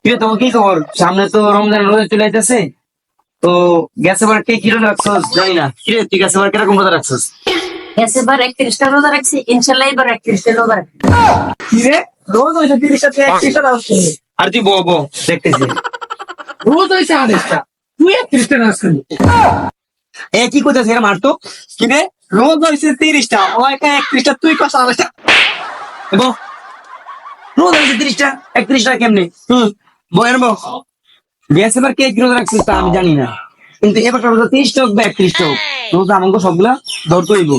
কিরে তোমার কি খবর? সামনে তো রমজান রোজা চলে যাইতেছে, তো গ্যাস এবার কে কিরকম রাখছস জানি না। কিরে তুই গ্যাস এবার কিরকম রোজা রাখছস? এবার 31টা রোজা রাখছি, ইনশাল্লাহ এবার 31টা রোজা রাখছি। কিরে রোজ হয়েছে 30টা তুই 31টা রাখছিস? আর তুই বো বো দেখতেছি। রোজ হয়েছে 28টা তুই 31টা রাখছিস? এ কি করতেছিস এরা মারতো? কিরে রোজ হয়েছে 30টা ও একা 31টা তুই কস 28টা? বো রোজ হয়েছে 30টা 31টা কেমনে? বো এর বো গ্যাস এবার কে কি রোজা রাখছিস তা আমি জানি না, কিন্তু এবার রোজা 30টা হোক বা 31টা হোক, রোজা আমাকে সবগুলা ধরতে হইব।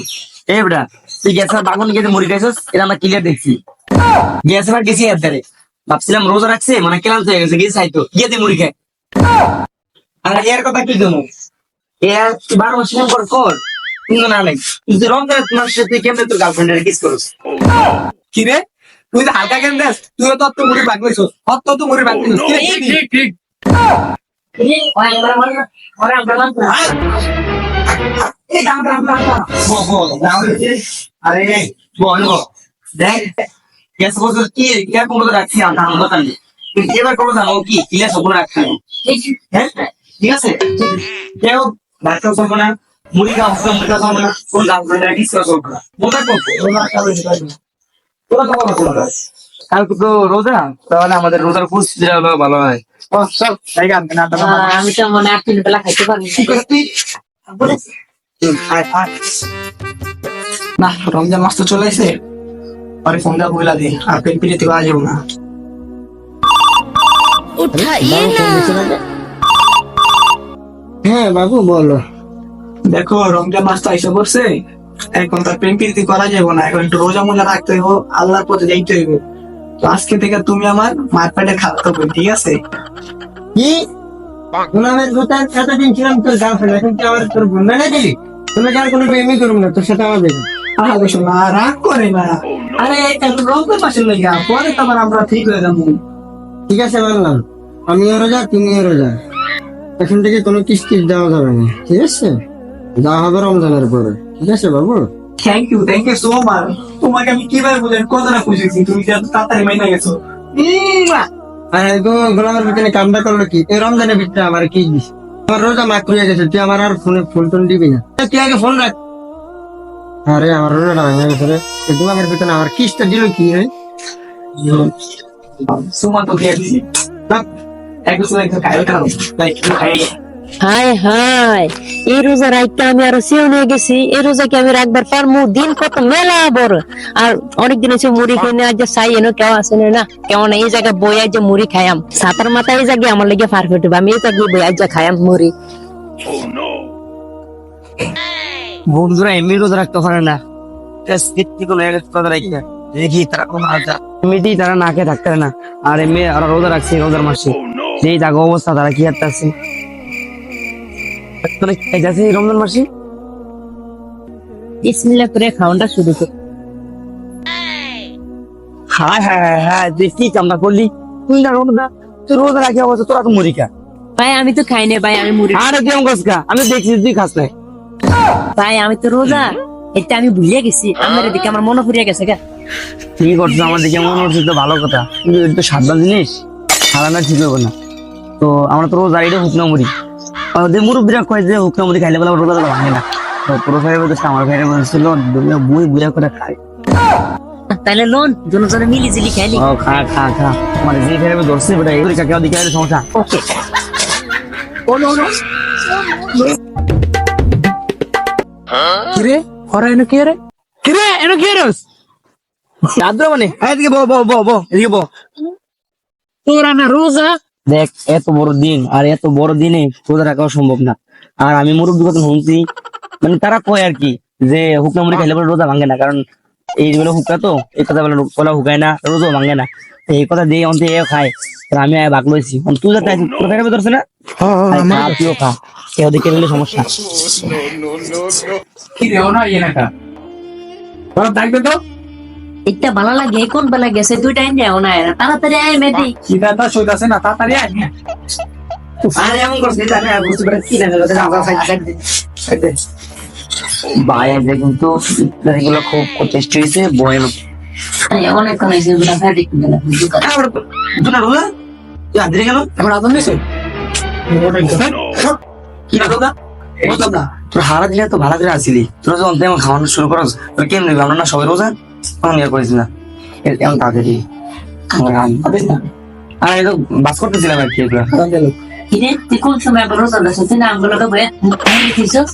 এ বেটা তুই গ্যাস এবার বাগুন গিয়ে মরি খাইছস, এটা আমরা ক্লিয়ার দেখছি। গ্যাস এবার গেছি এর ধারে, ভাবছিলাম রোজা রাখছে মানে ক্লান্ত হয়ে গেছে, গিয়ে চাইতো গিয়ে দিয়ে মুড়ি খায়। আর এর কথা কি জানো, এর 12 মাস পর কর কিন্তু না নাই, কিন্তু রমজান মাসে তুই কেমনে তোর গার্লফ্রেন্ডের কিস করছ? কিরে তুই তো হালকা কেন দেস? তুই তো অত মুড়ি ভাগ লইছস, অত তো মুড়ি ভাগ লইছস। ঠিক ঠিক ওরা আমরা মানবো না। এই দাম দাম দাম দাম বো বো দাও রে। আরে বো বো দেখ গ্যাস বছর কি কিরকম রোজা রাখছি আমরা কথা নেই, কিন্তু এবার কোনো জানো কি ক্লিয়ার সব রাখছি। হ্যাঁ ঠিক আছে, কেউ ডাক্তার করবো না, মুড়ি খাওয়া মুড়ি খাওয়া না, কোন গার্লফ্রেন্ডের কিস করবো না, মনে করবো তোরা তো বলো তোরা। কালকে তো রোজা, তাহলে আমাদের রোজার প্রস্তুতি হলো ভালো হয়। চল জায়গা না আমি তো মনে 8 বেলা খাইতে পারি না রমজান মাস তো চলে এসে আরে ফোন দা বইলা দে আর পেট পিড়িতে করা যাবো না। হ্যাঁ বাবু বলো। দেখো রমজান মাস তো এসে পড়ছে, এখন তার প্রেম প্রীতি করা যাবো না, এখন একটু রোজা মোজা রাখতে হইব, আল্লাহর পথে যাইতে হইব। তো আজকে থেকে তুমি আমার মার পেটে খাওয়াতে হবে, ঠিক আছে? কি গুলামের ভূতান এতদিন ছিলাম তোর গার্লফ্রেন্ড, এখন কি আমার তোর বন্ধু না দিলি? তুমি যার কোনো প্রেমই করবো না, তোর সাথে আমার দেখো। আরে শোনা রাগ করে না, আরে এখন রমজান মাসের লেগে পরে তো আবার আমরা ঠিক হয়ে যাবো। ঠিক আছে বললাম, আমিও রোজা তুমিও রোজা, এখন থেকে কোনো কিস্তি দেওয়া যাবে না, ঠিক আছে? যা হবে রমজানের পরে, ঠিক আছে বাবু? Thank you so much. তোমাকে আমি কিভাবে বলেন কতটা খুশি, তুমি যে এত তাড়াতাড়ি মাইনা গেছো। আর তো গোলামের ভিতরে কামটা করলো কি, এই রমজানের ভিতরে আমার কি দিস? আমার রোজা মাক হয়ে গেছে, তুই আমার আর ফোনে ফোন টোন দিবি না, তুই আগে ফোন রাখ। আরে আমার রোজাটা ভেঙে গেছে রে, এই গোলামের ভিতরে আমার কিস্তা দিল কি রে? সুমা তো খেয়েছি এক বছর একটু খাইও খাও তাই একটু খাই। হায় হায়, এই রোজা রাখতে আমি আরো সেও নিয়ে গেছি। এই রোজা কি আমি রাখবার পারবো? দিন কত মেলা বড়, আর অনেকদিন হচ্ছে মুড়ি খেয়ে আজ চাই এনে কেউ আসে না, কেমন এই জায়গায় বই আজ মুড়ি খাইয়াম সাতার মাথায়, এই জায়গায় আমার লেগে পারফেক্ট হবে। আমি এই জায়গায় বই আজ খাইয়াম মুড়ি। বন্ধুরা এমনি রোজা রাখতে পারে না, দেখি তারা কোনো এমনিতেই তারা না খেয়ে থাকতে পারে না, আর এমনি ওরা রোজা রাখছে রোজার মাসে, যেই জাগো অবস্থা তারা কি হাঁটতে আছে রমজান মাসে। বিসমিল্লাহ করে খাওয়াটা শুরু কর। হায় হায় হায় হায়, তুই কি কামনা করলি? তুই না রোজা, তুই রোজা রাখি অবস্থা, তোরা তো মুড়ি খা। ভাই আমি তো খাই না ভাই, আমি মুড়ি আরে তুই আমার কাছে খা, আমি দেখছি তুই খাস না। ভাই, আমি তো রোজা, এটা আমি ভুলিয়ে গেছি। আমার এদিকে আমার মনে ফুরিয়ে গেছে গা। কি করছো আমার দিকে মনে হচ্ছে তো ভালো কথা, কিন্তু এটা তো সাবধান জিনিস, খাওয়ানো ঠিক হবে না। তো আমরা তো রোজ এটা হুকনা মুড়ি, ওদের মুরব্বীরা কয় যে হুকনা মুড়ি খাইলে বলে রোজা ভাঙে না। তো পুরো ভাইয়ের বলতেছে আমার ভাইয়ের বলছিল বই বুঝা করে খায়। তাহলে লোন দুজনে মিলি জিলি খাইলি। ও খা খা খা, মানে যে ফেরে ধরছে বেটা এগুলি কাকে দিকে সমস্যা। ওকে কিরে ওরা এনে কি রে? কিরে এনে কি রে? আদ্র মানে এদিকে বো বো বো বো এদিকে বো। তোরা না রোজা? দেখ এত বড় দিন, আর এত বড় দিনে রোজা রাখাও সম্ভব না। আর আমি মুরব্বী কথা শুনছি, মানে তারা কয় আর কি যে হুকনা মুড়ি খাইলে বলে রোজা ভাঙে না, কারণ এই বলে হুকা তো এই কথা বলে বলা হুকায় না, রোজও ভাঙে না। তো এই কথা দিয়ে অন্তে এ খায়, আমি ভাগ লইছি। তুই যাতে তোর ফেরে ধরছে না, তুইও খা, কেউ দিকে গেলে সমস্যা। কিরে ওনা এনাকা ওরা থাকবে তো এটা ভালো লাগে। কোন বেলা গেছে দুইটা নেও না, তাড়াতাড়ি আয় মেদি। কিদাটা সইতাছে না তাড়াতাড়ি আয়। আরে এমন করছিস জানি আর বুঝতে পারছিস কি না, ভাই আজকে কিন্তু এগুলো খুব টেস্টি হয়েছে বয়েন। অনেকক্ষণ হয়েছে দুটা ফ্যাটিক রোজা তুই আদ্রে কেন এখন আদম দিছে কি না কথা বুঝলাম না তোর হারা দিলে তো ভালো করে আসিলি তোরা যখন তেমন খাওয়ানো শুরু করস তোর কেমন নেবে আমরা না সবাই রোজা তখন ইয়ে করিস না এমন তাড়াতাড়ি আর এই তো বাস করতেছিলাম আর কি এগুলা কিরে তুই কোন সময় আবার রোজা দাস তুই না আমগুলো তো বয়ে দিছিস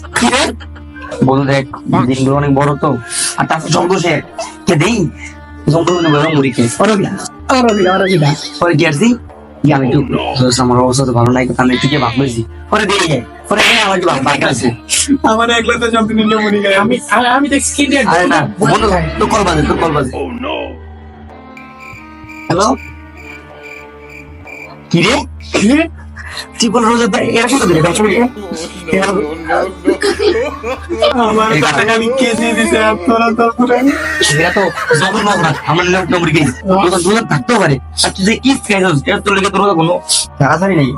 বন্ধু দেখ দিনগুলো অনেক বড় তো আর তারপর সব দোষে কে দেই সম্পূর্ণ বড় মুড়ি খেয়ে পরে কি আসছি যে আমি একটু আমার অবস্থা তো ভালো নাই আমি একটু কে ভাবলেছি পরে দিয়ে যায় পরে আমার একটু বাকি আছে আমার একলা তো সব দিন মনে গায় আমি দেখছি কি দিয়ে আরে না বন্ধু তোর কল বাজে হ্যালো কি রে তুই বল রোজা এরা কত দিলে আমার টাকা আমি কেজি দিছে আপনারা তো এরা তো জবর না আমার লোক নম্বর কি তোর দুজন থাকতেও পারে আর তুই যে কি খাইছস এটা তোর লেগে তোর কোনো তাড়াতাড়ি নেই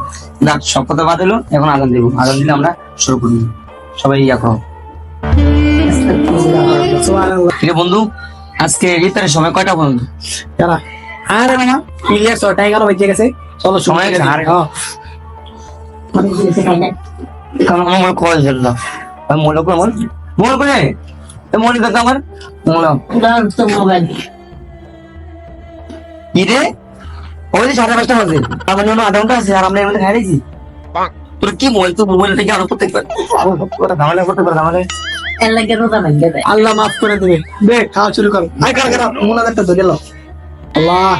না সব কথা বাদ হলো এখন আজান দেবো আজান দিলে আমরা শুরু করি সবাই ইয়া করো সুবহানাল্লাহ ঠিক আছে বন্ধু আজকে ইফতারের সময় কয়টা বন্ধু যারা আরে না ক্লিয়ার 6টা 11 বেজে গেছে চলো সময় গেছে আর কারণ আমার কল ছিল না আমি মনে করে মনে করে মনে করতে আমার মনে তো মোবাইল কি রে ওই যে 5:30 বাজে আমার জন্য আধা ঘন্টা আছে আর আমরা এমনি খাই দিয়েছি তোর কি মোবাইল তো মোবাইলটা কি আরো করতে পারে ঝামেলা করতে পারে ঝামেলা এর লাগে রোজা ভাঙবে দেয় আল্লাহ মাফ করে দেবে দেখ খাওয়া শুরু করো আই কর মুনাজাতটা ধরে লো আল্লাহ